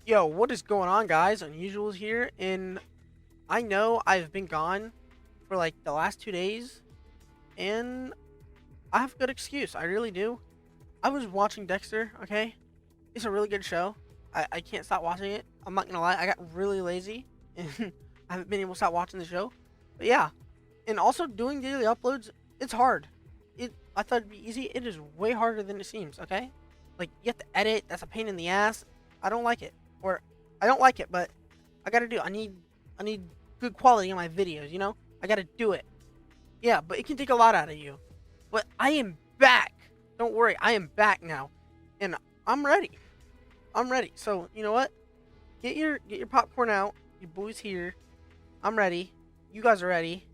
Yo, what is going on, guys? Unusual's here, and I know I've been gone for like the last 2 days, and I have a good excuse. I really do. I was watching Dexter, okay? It's a really good show. I can't stop watching it. I'm not gonna lie, I got really lazy, and I haven't been able to stop watching the show. But yeah, and also doing daily uploads, it's hard. I thought it'd be easy. It is way harder than it seems, okay? Like, you have to edit, that's a pain in the ass. I don't like it. Or I don't like it, but I gotta do it. I need good quality in my videos, you know? I gotta do it. Yeah, but it can take a lot out of you. But I am back. Don't worry, I am back now. And I'm ready. I'm ready. So you know what? Get your popcorn out. Your boy's here. I'm ready. You guys are ready.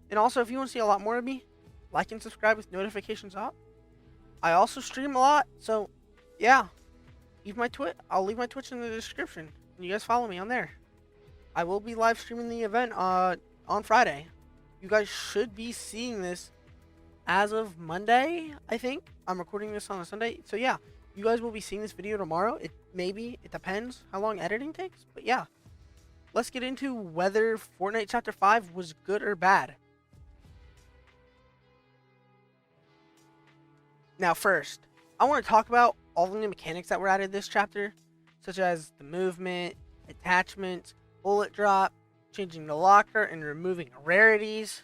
And also, if you want to see a lot more of me, like and subscribe with notifications up. I also stream a lot, so yeah. I'll leave my Twitch in the description. And you guys follow me on there. I will be live streaming the event on Friday. You guys should be seeing this as of Monday, I think. I'm recording this on a Sunday. So yeah, you guys will be seeing this video tomorrow. It depends how long editing takes. But yeah. Let's get into whether Fortnite Chapter 5 was good or bad. Now first, I want to talk about all the new mechanics that were added this chapter, such as the movement, attachments, bullet drop, changing the locker, and removing rarities.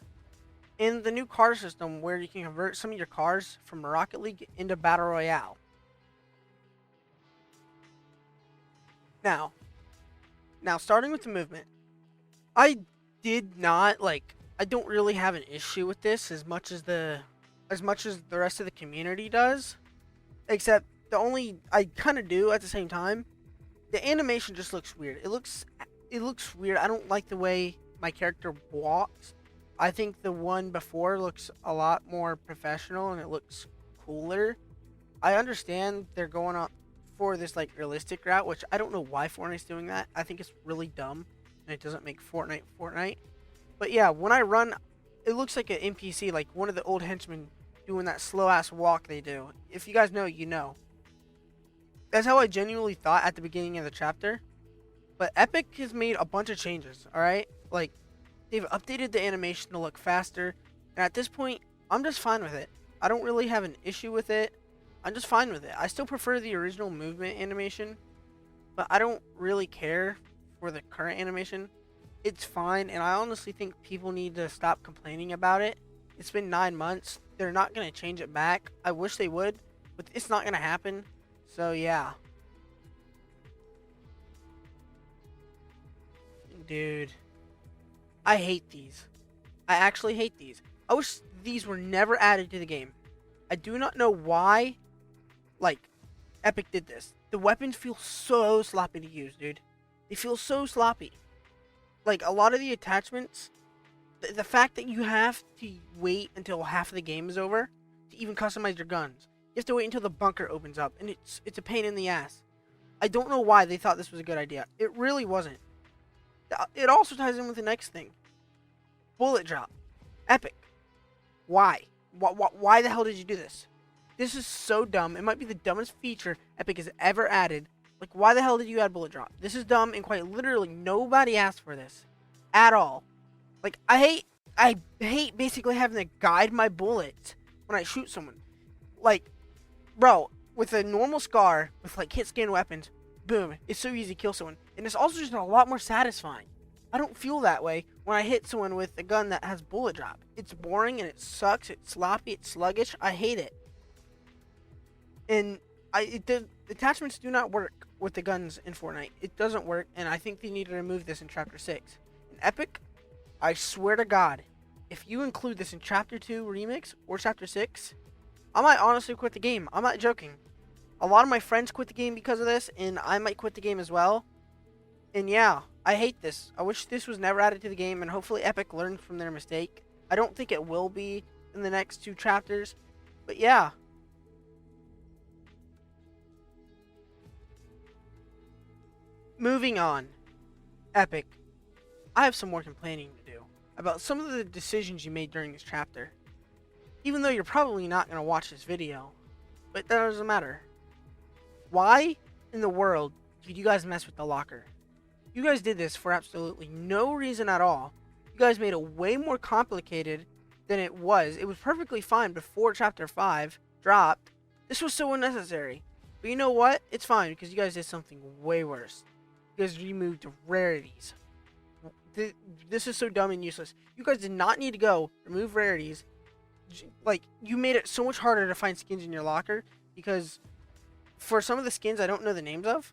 In the new car system where you can convert some of your cars from Rocket League into Battle Royale. Now starting with the movement, I don't really have an issue with this as much as the rest of the community does, except I kind of do at the same time. The animation just looks weird. It looks weird. I don't like the way my character walks. I think the one before looks a lot more professional and it looks cooler. I understand they're going on for this like realistic route, which I don't know why Fortnite's doing that. I think it's really dumb and it doesn't make Fortnite. But yeah, when I run, it looks like an NPC, like one of the old henchmen doing that slow ass walk they do. If you guys know, you know. That's how I genuinely thought at the beginning of the chapter. But Epic has made a bunch of changes, alright? Like, they've updated the animation to look faster. And at this point, I'm just fine with it. I don't really have an issue with it. I'm just fine with it. I still prefer the original movement animation. But I don't really care for the current animation. It's fine. And I honestly think people need to stop complaining about it. It's been 9 months. They're not going to change it back. I wish they would. But it's not going to happen. So, yeah. Dude. I hate these. I actually hate these. I wish these were never added to the game. I do not know why, like, Epic did this. The weapons feel so sloppy to use, dude. They feel so sloppy. Like, a lot of the attachments, the fact that you have to wait until half of the game is over to even customize your guns. You have to wait until the bunker opens up, and it's a pain in the ass. I don't know why they thought this was a good idea. It really wasn't. It also ties in with the next thing. Bullet drop. Epic. Why? Why the hell did you do this? This is so dumb. It might be the dumbest feature Epic has ever added. Like, why the hell did you add bullet drop? This is dumb, and quite literally nobody asked for this at all. Like, I hate basically having to guide my bullets when I shoot someone. Like, bro, with a normal scar with like hit scan weapons, boom, it's so easy to kill someone, and it's also just a lot more satisfying. I don't feel that way when I hit someone with a gun that has bullet drop. It's boring and it sucks. It's sloppy. It's sluggish. I hate it. And the attachments do not work with the guns in Fortnite. It doesn't work, and I think they need to remove this in Chapter 6. In Epic, I swear to God, if you include this in Chapter 2 Remix or Chapter 6, I might honestly quit the game. I'm not joking. A lot of my friends quit the game because of this, and I might quit the game as well. And yeah, I hate this. I wish this was never added to the game, and hopefully Epic learned from their mistake. I don't think it will be in the next 2 chapters, but yeah. Moving on. Epic. I have some more complaining to do about some of the decisions you made during this chapter. Even though you're probably not going to watch this video, but that doesn't matter. Why in the world Dude, you guys messed with the locker. You guys did this for absolutely no reason at all. You guys made it way more complicated than it was. It was perfectly fine before Chapter 5 dropped. This was so unnecessary. But you know what? It's fine because you guys did something way worse. You guys removed rarities. This is so dumb and useless. You guys did not need to go remove rarities. Like, you made it so much harder to find skins in your locker because for some of the skins I don't know the names of,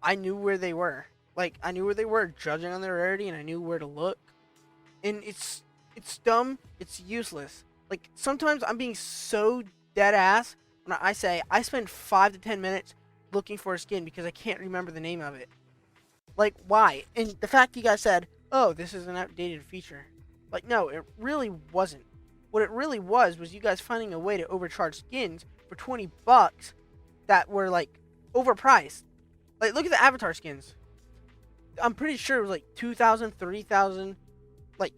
I knew where they were. Like, I knew where they were judging on their rarity, and I knew where to look. And it's dumb. It's useless. Like, sometimes I'm being so dead ass when I say I spend 5 to 10 minutes looking for a skin because I can't remember the name of it. Like, why? And the fact you guys said, oh, this is an outdated feature. Like, no, it really wasn't. What it really was you guys finding a way to overcharge skins for $20 that were, like, overpriced. Like, look at the avatar skins. I'm pretty sure it was, like, 2,000, 3,000, like,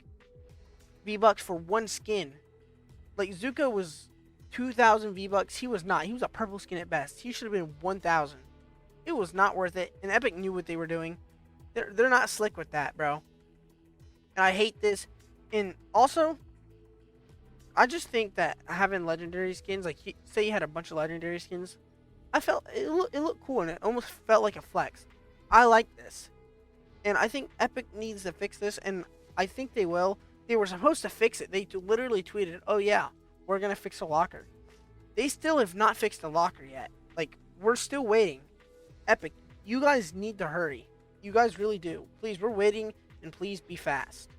V-Bucks for one skin. Like, Zuko was 2,000 V-Bucks. He was not. He was a purple skin at best. He should have been 1,000. It was not worth it. And Epic knew what they were doing. They're not slick with that, bro. And I hate this. And also, I just think that having legendary skins, like, say you had a bunch of legendary skins, I felt it looked cool and it almost felt like a flex. I like this. And I think Epic needs to fix this, and I think they will. They were supposed to fix it. They literally tweeted, oh yeah, we're going to fix the locker. They still have not fixed the locker yet. Like, we're still waiting. Epic, you guys need to hurry. You guys really do. Please, we're waiting, and please be fast.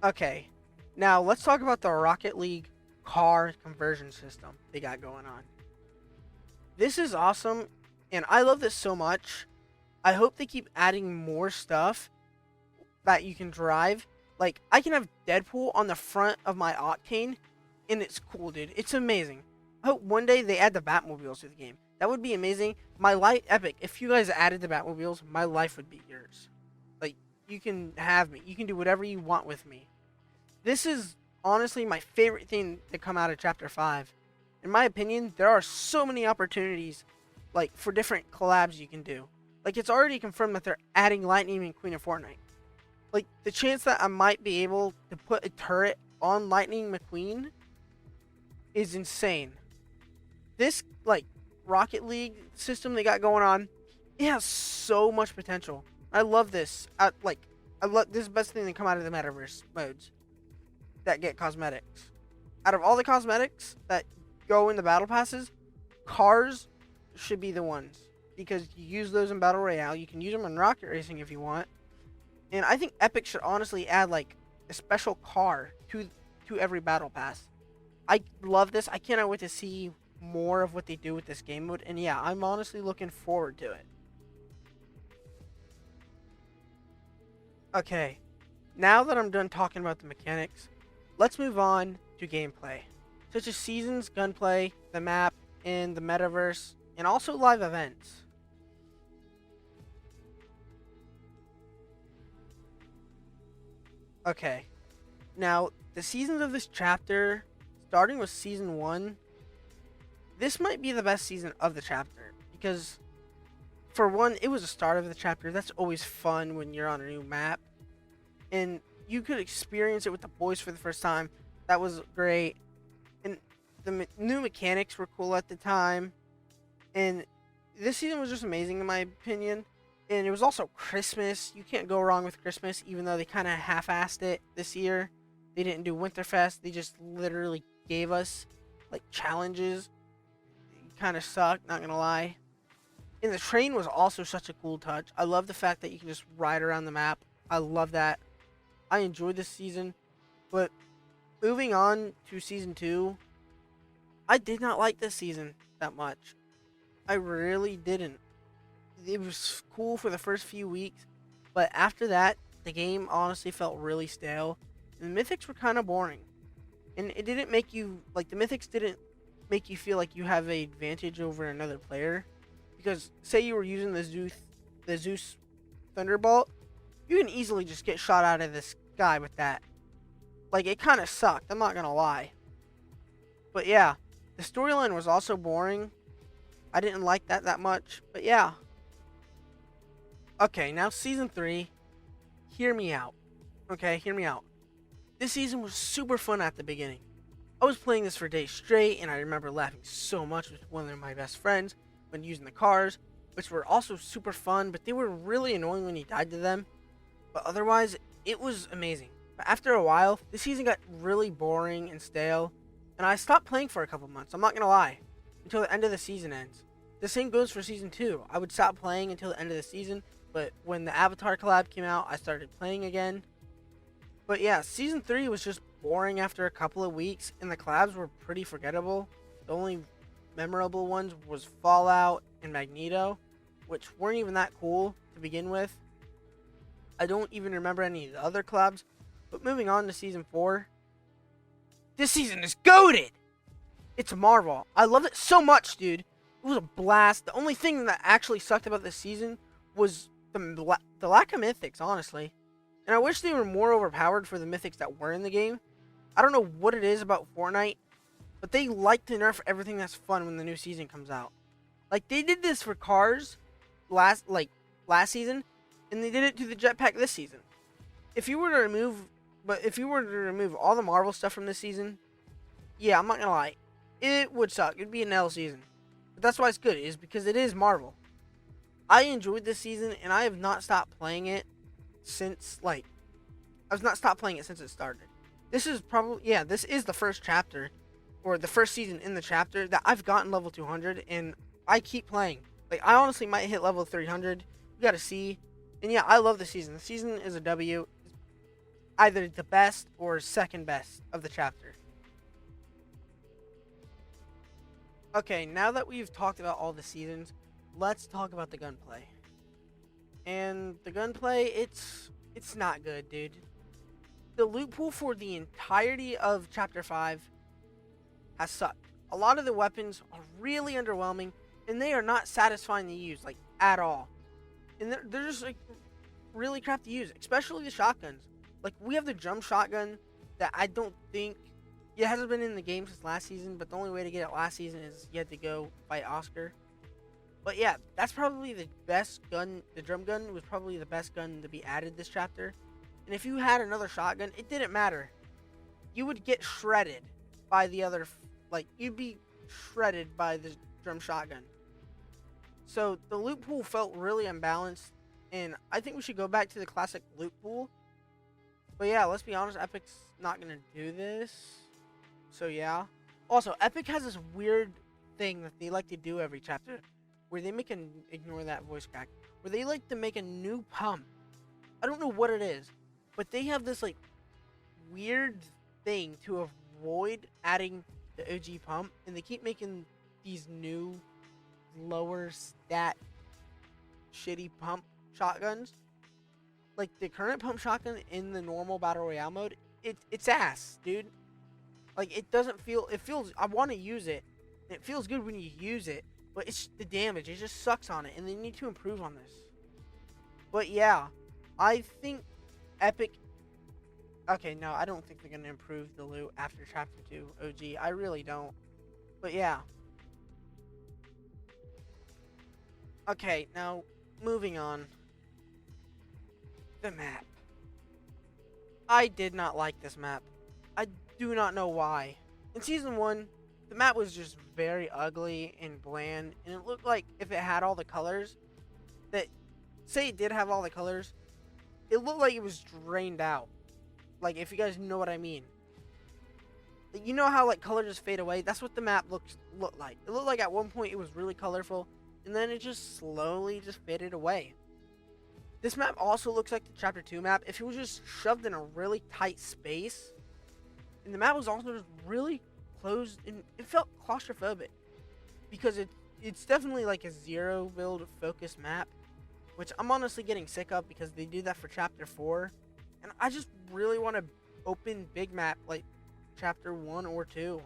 Okay, now let's talk about the Rocket League car conversion system they got going on. This is awesome, and I love this so much. I hope they keep adding more stuff that you can drive. Like, I can have Deadpool on the front of my Octane, and it's cool, dude. It's amazing. I hope one day they add the Batmobiles to the game. That would be amazing. My life, Epic, if you guys added the Batmobiles, my life would be yours. Like, you can have me. You can do whatever you want with me. This is honestly my favorite thing to come out of Chapter 5. In my opinion, there are so many opportunities, like, for different collabs you can do. Like, it's already confirmed that they're adding Lightning and Queen of Fortnite. Like, the chance that I might be able to put a turret on Lightning McQueen is insane. This, like, Rocket League system they got going on, it has so much potential. I love this. I love this is the best thing to come out of the metaverse modes that get cosmetics. Out of all the cosmetics that go in the battle passes, cars should be the ones, because you use those in Battle Royale. You can use them in Rocket Racing if you want. And I think Epic should honestly add, like, a special car to every battle pass. I love this. I cannot wait to see more of what they do with this game mode. And yeah, I'm honestly looking forward to it. Okay, now that I'm done talking about the mechanics, let's move on to gameplay, such as seasons, gunplay, the map, and the metaverse, and also live events. Okay, now the seasons of this chapter, starting with season 1, this might be the best season of the chapter, because for one, it was the start of the chapter. That's always fun when you're on a new map, and you could experience it with the boys for the first time. That was great, and the new mechanics were cool at the time, and this season was just amazing in my opinion. And it was also Christmas. You can't go wrong with Christmas, even though they kind of half-assed it this year. They didn't do Winterfest. They just literally gave us, like, challenges. It kind of sucked, not gonna lie. And the train was also such a cool touch. I love the fact that you can just ride around the map. I love that. I enjoyed this season. But moving on to season 2, I did not like this season that much. I really didn't. It was cool for the first few weeks, but after that, the game honestly felt really stale. And the mythics were kind of boring. And it didn't make you, like, the mythics didn't make you feel like you have an advantage over another player. Because say you were using the Zeus Thunderbolt, you can easily just get shot out of the sky with that. Like, it kind of sucked, I'm not gonna lie. But yeah, The storyline was also boring. I didn't like that much, but yeah. Okay, now season 3. Hear me out. Okay, hear me out. This season was super fun at the beginning. I was playing this for days straight, and I remember laughing so much with one of my best friends when using the cars, which were also super fun, but they were really annoying when you died to them. But otherwise, it was amazing. But after a while, the season got really boring and stale, and I stopped playing for a couple months, I'm not gonna lie, until the end of the season ends. The same goes for season 2. I would stop playing until the end of the season, but when the Avatar collab came out, I started playing again. But yeah, season 3 was just boring after a couple of weeks, and the collabs were pretty forgettable. The only memorable ones was Fallout and Magneto, which weren't even that cool to begin with. I don't even remember any of the other collabs. But moving on to season 4, this season is goated! It's a marvel. I love it so much, dude. It was a blast. The only thing that actually sucked about this season was the lack of mythics, honestly. And I wish they were more overpowered for the mythics that were in the game. I don't know what it is about Fortnite, but they like to nerf everything that's fun when the new season comes out. Like, they did this for cars last season, and they did it to the jetpack this season. If you were to remove all the Marvel stuff from this season, yeah, I'm not gonna lie, it would suck. It'd be an L season. But that's why it's good, is because it is Marvel. I enjoyed this season, and I have not stopped playing it since it started. This is the first chapter, or the first season in the chapter that I've gotten level 200, and I keep playing. Like, I honestly might hit level 300. We gotta see. And yeah, I love the season. The season is a W. Either the best or second best of the chapter. Okay, now that we've talked about all the seasons, let's talk about the gunplay. And the gunplay, it's not good, dude. The loot pool for the entirety of Chapter 5 has sucked. A lot of the weapons are really underwhelming, and they are not satisfying to use, like, at all. And they're just, like, really crap to use, especially the shotguns. Like, we have the drum shotgun that I don't think... It hasn't been in the game since last season, but the only way to get it last season is you had to go fight Oscar. But yeah, that's probably the best gun. The drum gun was probably the best gun to be added this chapter. And if you had another shotgun, it didn't matter. You would get shredded by the other... Like, you'd be shredded by the drum shotgun. So, the loot pool felt really unbalanced. And I think we should go back to the classic loot pool. But yeah, let's be honest, Epic's not going to do this. So yeah. Also, Epic has this weird thing that they like to do every chapter, where they make ignore that voice crack, where they like to make a new pump. I don't know what it is, but they have this, like, weird thing to avoid adding the OG pump, and they keep making these new, lower stat, shitty pump shotguns. Like, the current pump shotgun in the normal Battle Royale mode, it's ass, dude. Like, it feels, I want to use it, and it feels good when you use it, but it's the damage, it just sucks on it, and they need to improve on this. But yeah, I think Epic, okay, no, I don't think they're going to improve the loot after Chapter 2 OG, I really don't. But yeah. Okay, now, moving on. The map. I did not like this map. I do not know why. In Season 1, the map was just very ugly and bland, and it looked like if it had all the colors, say it did have all the colors, it looked like it was drained out. Like, if you guys know what I mean. You know how, like, color just fade away? That's what the map looked like. It looked like at one point it was really colorful, and then it just slowly just faded away. This map also looks like the Chapter 2 map if it was just shoved in a really tight space. And the map was also just really closed, and it felt claustrophobic. Because it's definitely like a zero build focus map, which I'm honestly getting sick of because they do that for Chapter 4. And I just really want to open big map like Chapter 1 or 2.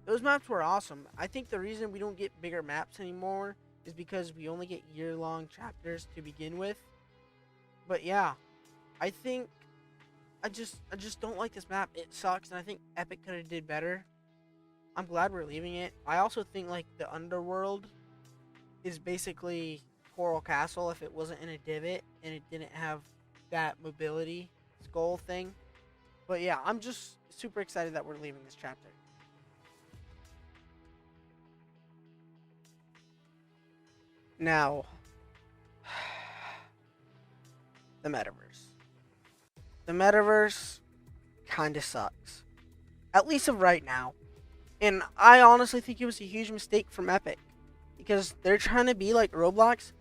Those maps were awesome. I think the reason we don't get bigger maps anymore is because we only get year-long chapters to begin with. But yeah, I think I just don't like this map. It sucks, and I think Epic could have did better. I'm glad we're leaving it. I also think like the underworld is basically Coral Castle if it wasn't in a divot and it didn't have that mobility skull thing. But yeah, I'm just super excited that we're leaving this chapter. Now, the metaverse. The metaverse kind of sucks. At least of right now. And I honestly think it was a huge mistake from Epic. Because they're trying to be like Roblox.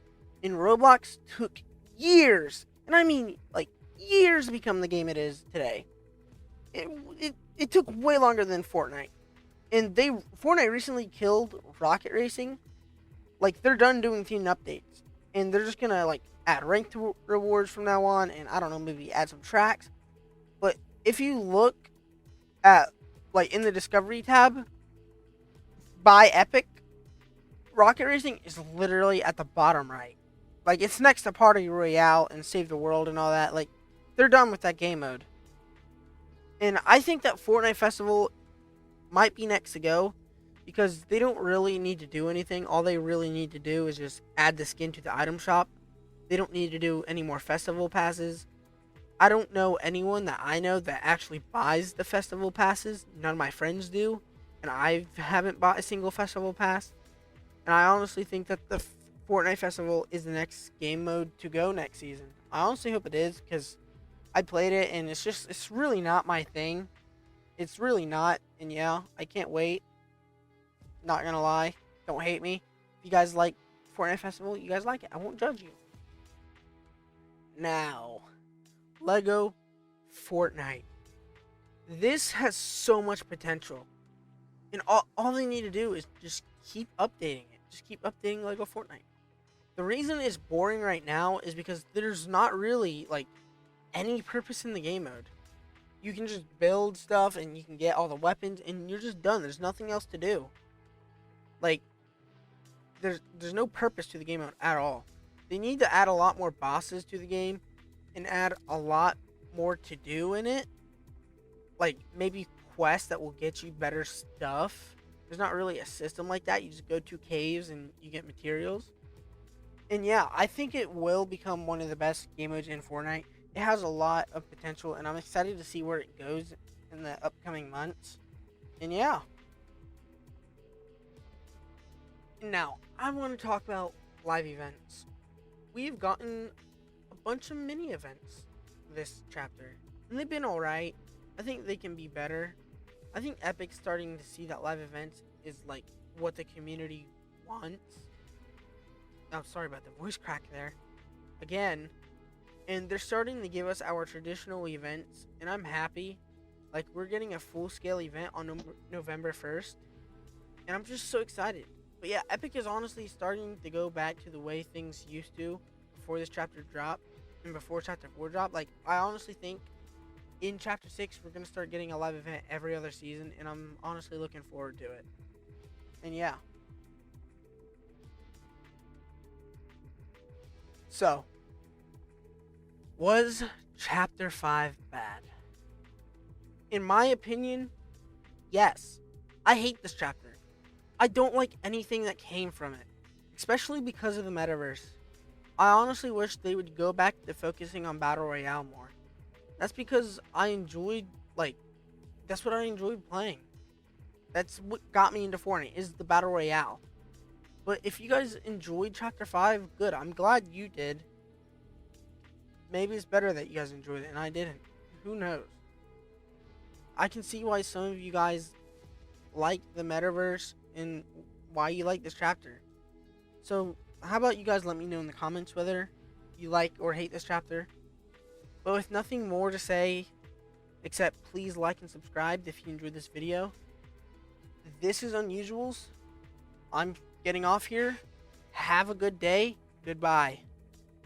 And Roblox took years. And I mean like years to become the game it is today. It took way longer than Fortnite. And Fortnite recently killed Rocket Racing. Like they're done doing theme updates. And they're just gonna like add ranked rewards from now on, and I don't know, maybe add some tracks. But if you look at like in the Discovery tab by Epic, Rocket Racing is literally at the bottom right. Like it's next to Party Royale and Save the World and all that. Like they're done with that game mode. And I think that Fortnite Festival might be next to go because they don't really need to do anything. All they really need to do is just add the skin to the item shop. They don't need to do any more festival passes. I don't know anyone that I know that actually buys the festival passes. None of my friends do. And I haven't bought a single festival pass. And I honestly think that the Fortnite Festival is the next game mode to go next season. I honestly hope it is because I played it and it's really not my thing. It's really not. And yeah, I can't wait. Not gonna lie. Don't hate me. If you guys like Fortnite Festival, you guys like it. I won't judge you. Now, Lego Fortnite. This has so much potential. And all they need to do is just keep updating it. Just keep updating Lego Fortnite. The reason it's boring right now is because there's not really, like, any purpose in the game mode. You can just build stuff and you can get all the weapons and you're just done. There's nothing else to do. Like, there's no purpose to the game mode at all. They need to add a lot more bosses to the game and add a lot more to do in it. Like, maybe quests that will get you better stuff. There's not really a system like that. You just go to caves and you get materials. And yeah, I think it will become one of the best game modes in Fortnite. It has a lot of potential, and I'm excited to see where it goes in the upcoming months. And yeah. Now, I want to talk about live events. We've gotten a bunch of mini events this chapter, and they've been alright. I think they can be better. I think Epic's starting to see that live events is like what the community wants. I'm sorry about the voice crack there. Again. And they're starting to give us our traditional events, and I'm happy. Like, we're getting a full-scale event on November 1st, and I'm just so excited. But yeah, Epic is honestly starting to go back to the way things used to before this chapter dropped and before chapter 4 dropped. Like, I honestly think in chapter 6, we're going to start getting a live event every other season, and I'm honestly looking forward to it. And yeah. So, was chapter 5 bad? In my opinion, yes. I hate this chapter. I don't like anything that came from it, especially because of the metaverse. I honestly wish they would go back to focusing on Battle Royale more. That's because I enjoyed, that's what I enjoyed playing. That's what got me into Fortnite, is the Battle Royale. But if you guys enjoyed chapter 5, good. I'm glad you did. Maybe it's better that you guys enjoyed it and I didn't. Who knows? I can see why some of you guys like the metaverse and why you like this chapter. So, how about you guys let me know in the comments whether you like or hate this chapter. But with nothing more to say, except please like and subscribe if you enjoyed this video. This is Unusuals. I'm getting off here. Have a good day. Goodbye.